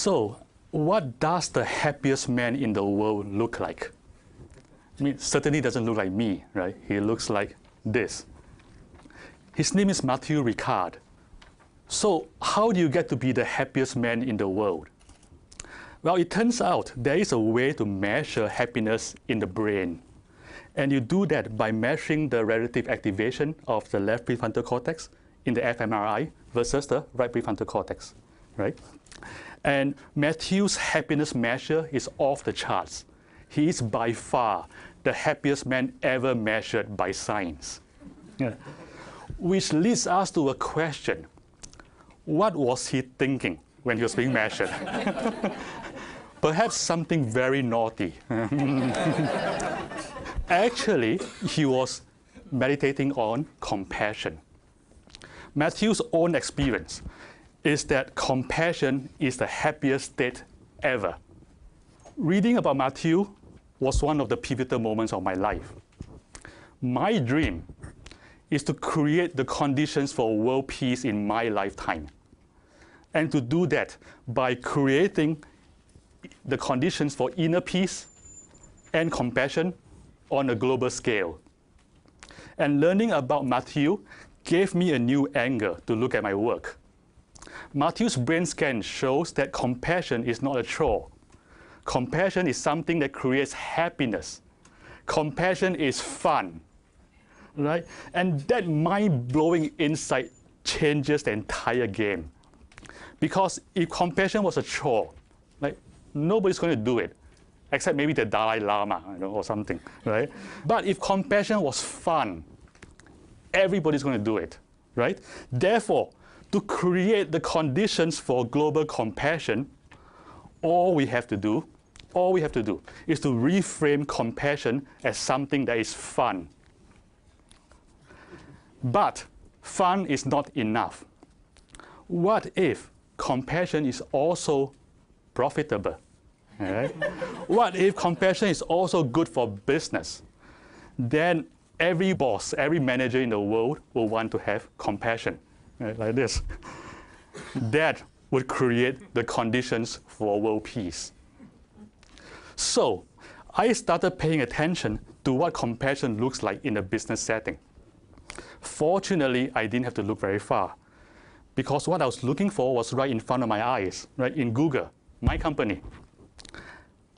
So, what does the happiest man in the world look like? I mean, certainly doesn't look like me, right? He looks like this. His name is Matthew Ricard. So, how do you get to be the happiest man in the world? Well, it turns out there is a way to measure happiness in the brain. And you do that by measuring the relative activation of the left prefrontal cortex in the fMRI versus the right prefrontal cortex, right? And Matthew's happiness measure is off the charts. He is by far the happiest man ever measured by science. Yeah. Which leads us to a question. What was he thinking when he was being measured? Perhaps something very naughty. Actually, he was meditating on compassion. Matthew's own experience is that compassion is the happiest state ever. Reading about Matthew was one of the pivotal moments of my life. My dream is to create the conditions for world peace in my lifetime. And to do that by creating the conditions for inner peace and compassion on a global scale. And learning about Matthew gave me a new angle to look at my work. Matthew's brain scan shows that compassion is not a chore. Compassion is something that creates happiness. Compassion is fun, right? And that mind-blowing insight changes the entire game. Because if compassion was a chore, like, nobody's going to do it, except maybe the Dalai Lama, or something, right? But if compassion was fun, everybody's going to do it, right? Therefore, to create the conditions for global compassion, all we have to do is to reframe compassion as something that is fun. But fun is not enough. What if compassion is also profitable? Right? What if compassion is also good for business? Then every boss, every manager in the world will want to have compassion, right? Like this. That would create the conditions for world peace. So I started paying attention to what compassion looks like in a business setting. Fortunately, I didn't have to look very far, because what I was looking for was right in front of my eyes, right in Google, my company.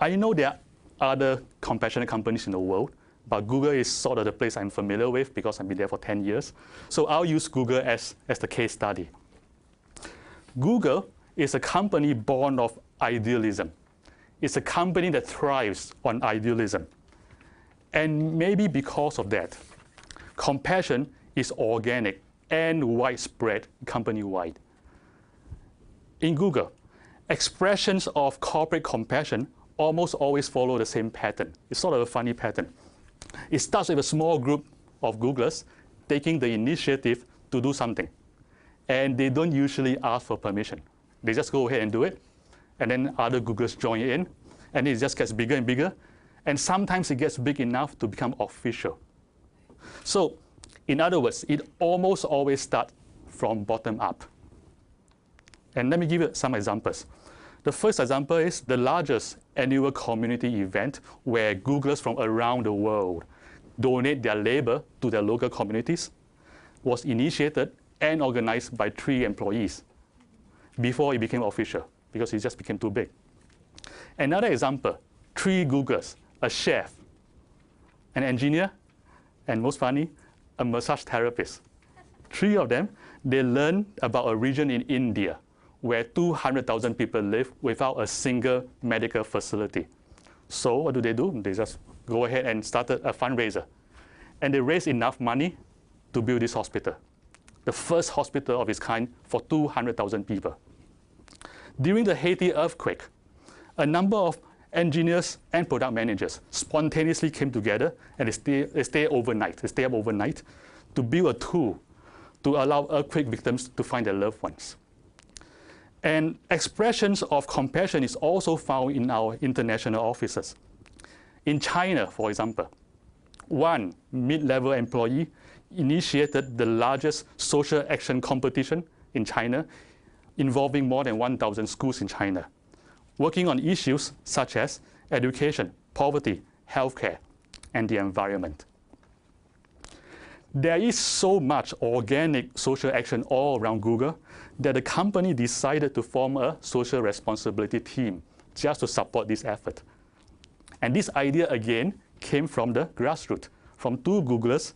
I know there are other compassionate companies in the world, but Google is sort of the place I'm familiar with because I've been there for 10 years. So I'll use Google as the case study. Google is a company born of idealism. It's a company that thrives on idealism. And maybe because of that, compassion is organic and widespread company-wide. In Google, expressions of corporate compassion almost always follow the same pattern. It's sort of a funny pattern. It starts with a small group of Googlers taking the initiative to do something. And they don't usually ask for permission. They just go ahead and do it. And then other Googlers join in. And it just gets bigger and bigger. And sometimes it gets big enough to become official. So, in other words, it almost always starts from bottom up. And let me give you some examples. The first example is the largest annual community event where Googlers from around the world donate their labor to their local communities was initiated and organized by 3 employees before it became official, because it just became too big. Another example, 3 Googlers, a chef, an engineer, and most funny, a massage therapist. 3 of them, they learned about a region in India where 200,000 people live without a single medical facility. So what do? They just go ahead and started a fundraiser. And they raised enough money to build this hospital, the first hospital of its kind for 200,000 people. During the Haiti earthquake, a number of engineers and product managers spontaneously came together and they stay up overnight to build a tool to allow earthquake victims to find their loved ones. And expressions of compassion is also found in our international offices. In China, for example, one mid-level employee initiated the largest social action competition in China, involving more than 1,000 schools in China. working on issues such as education, poverty, healthcare, and the environment. There is so much organic social action all around Google that the company decided to form a social responsibility team just to support this effort. And this idea, again, came from the grassroots, from two Googlers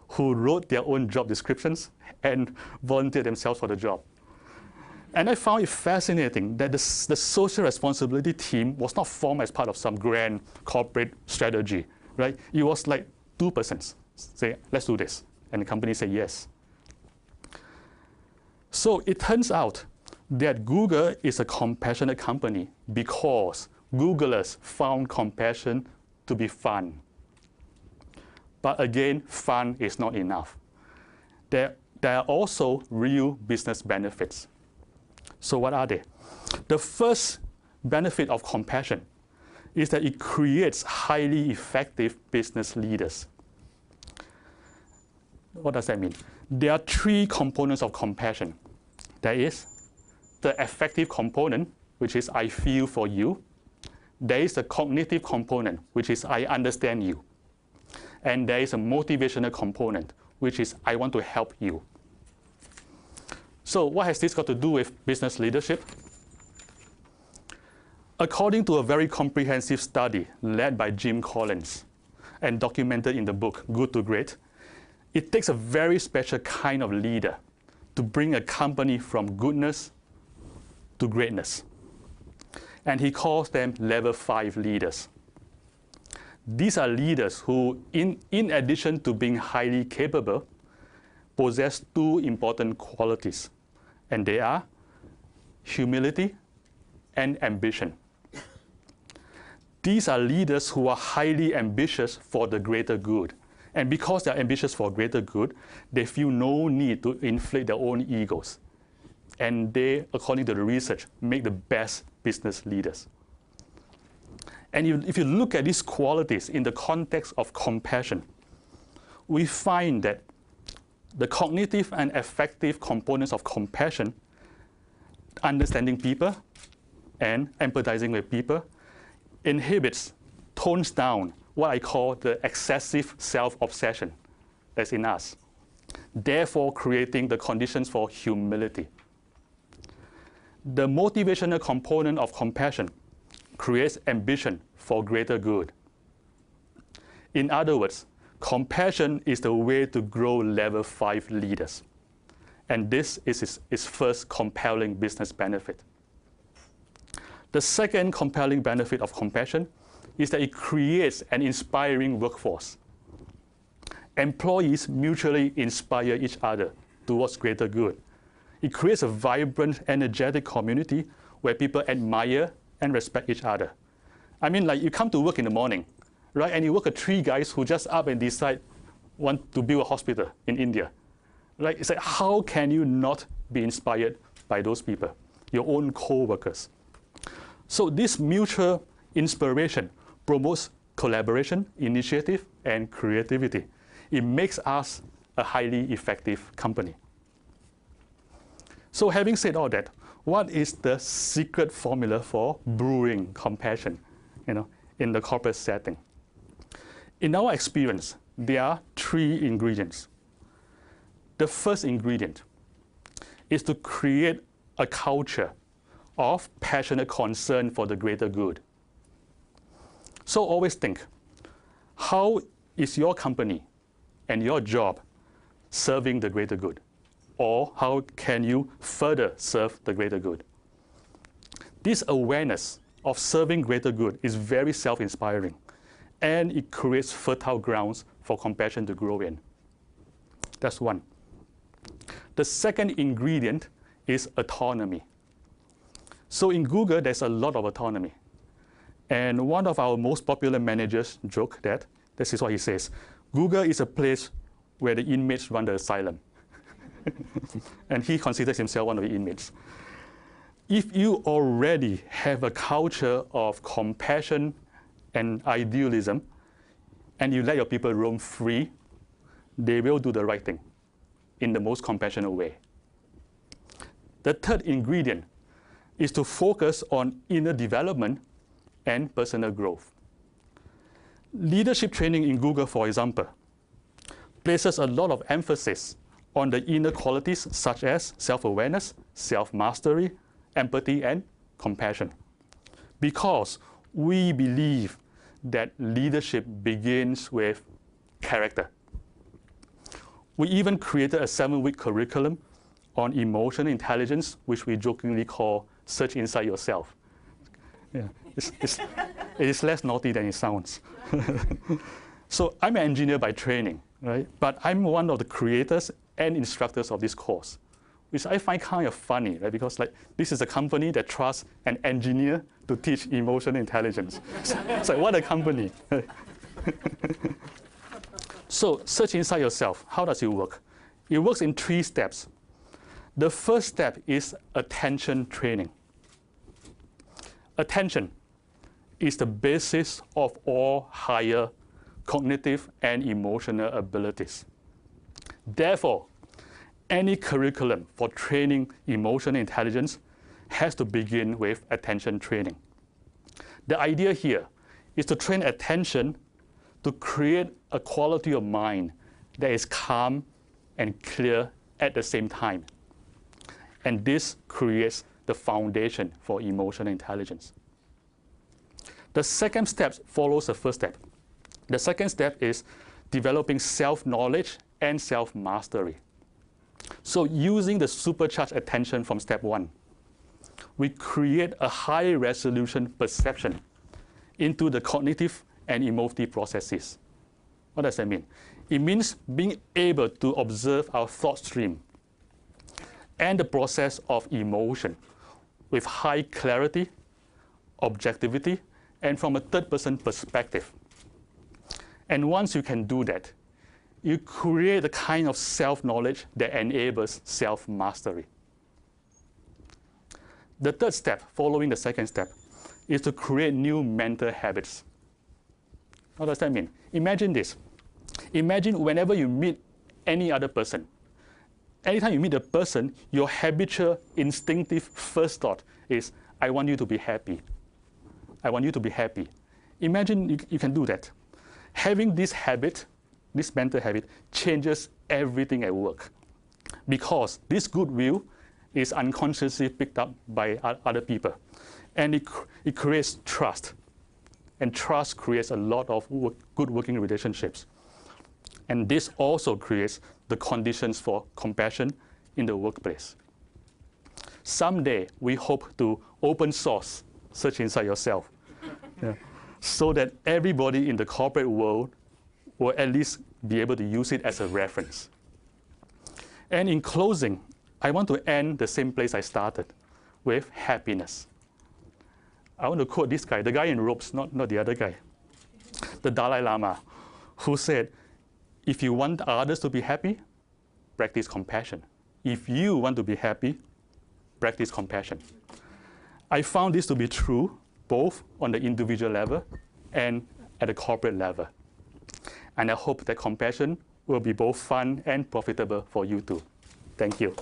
who wrote their own job descriptions and volunteered themselves for the job. And I found it fascinating that the social responsibility team was not formed as part of some grand corporate strategy, right? It was like two persons say, let's do this. And the company said yes. So it turns out that Google is a compassionate company because Googlers found compassion to be fun. But again, fun is not enough. There are also real business benefits. So what are they? The first benefit of compassion is that it creates highly effective business leaders. What does that mean? There are three components of compassion. There is the affective component, which is I feel for you. There is the cognitive component, which is I understand you. And there is a motivational component, which is I want to help you. So what has this got to do with business leadership? According to a very comprehensive study led by Jim Collins and documented in the book Good to Great, it takes a very special kind of leader to bring a company from goodness to greatness. And he calls them level 5 leaders. These are leaders who, in addition to being highly capable, possess two important qualities, and they are humility and ambition. These are leaders who are highly ambitious for the greater good. And because they're ambitious for greater good, they feel no need to inflate their own egos. And they, according to the research, make the best business leaders. And if you look at these qualities in the context of compassion, we find that the cognitive and affective components of compassion, understanding people and empathizing with people, inhibits, tones down what I call the excessive self-obsession that's in us, therefore creating the conditions for humility. The motivational component of compassion creates ambition for greater good. In other words, compassion is the way to grow level 5 leaders. And this is its first compelling business benefit. The second compelling benefit of compassion is that it creates an inspiring workforce. Employees mutually inspire each other towards greater good. It creates a vibrant, energetic community where people admire and respect each other. I mean, like you come to work in the morning, right? And you work with 3 guys who just up and decide want to build a hospital in India. Right? It's like, how can you not be inspired by those people, your own co-workers? So this mutual inspiration promotes collaboration, initiative, and creativity. It makes us a highly effective company. So having said all that, what is the secret formula for brewing compassion, in the corporate setting? In our experience, there are 3 ingredients. The first ingredient is to create a culture of passionate concern for the greater good. So always think, how is your company and your job serving the greater good? Or how can you further serve the greater good? This awareness of serving greater good is very self-inspiring, and it creates fertile grounds for compassion to grow in. That's one. The second ingredient is autonomy. So in Google, there's a lot of autonomy. And one of our most popular managers joke that, this is what he says, Google is a place where the inmates run the asylum. And he considers himself one of the inmates. If you already have a culture of compassion and idealism, and you let your people roam free, they will do the right thing in the most compassionate way. The third ingredient is to focus on inner development and personal growth. Leadership training in Google, for example, places a lot of emphasis on the inner qualities such as self-awareness, self-mastery, empathy, and compassion. Because we believe that leadership begins with character. We even created a 7-week curriculum on emotional intelligence, which we jokingly call Search Inside Yourself. Yeah, it is less naughty than it sounds. So I'm an engineer by training, right? But I'm one of the creators and instructors of this course, which I find kind of funny, right? Because this is a company that trusts an engineer to teach emotional intelligence. It's like, what a company. So search inside yourself. How does it work? It works in 3 steps. The first step is attention training. Attention is the basis of all higher cognitive and emotional abilities. Therefore, any curriculum for training emotional intelligence has to begin with attention training. The idea here is to train attention to create a quality of mind that is calm and clear at the same time. And this creates the foundation for emotional intelligence. The second step follows the first step. The second step is developing self-knowledge and self-mastery. So using the supercharged attention from step 1, we create a high-resolution perception into the cognitive and emotive processes. What does that mean? It means being able to observe our thought stream and the process of emotion with high clarity, objectivity, and from a third-person perspective. And once you can do that, you create the kind of self-knowledge that enables self-mastery. The third step, following the second step, is to create new mental habits. What does that mean? Imagine this. Imagine whenever you meet any other person, anytime you meet a person, your habitual, instinctive first thought is, I want you to be happy. I want you to be happy. Imagine you can do that. Having this habit, this mental habit, changes everything at work. Because this goodwill is unconsciously picked up by other people. And it creates trust. And trust creates a lot of good working relationships. And this also creates the conditions for compassion in the workplace. Someday, we hope to open source Search Inside Yourself, so that everybody in the corporate world will at least be able to use it as a reference. And in closing, I want to end the same place I started, with happiness. I want to quote this guy, the guy in robes, not the other guy, the Dalai Lama, who said, if you want others to be happy, practice compassion. If you want to be happy, practice compassion. I found this to be true both on the individual level and at the corporate level. And I hope that compassion will be both fun and profitable for you too. Thank you.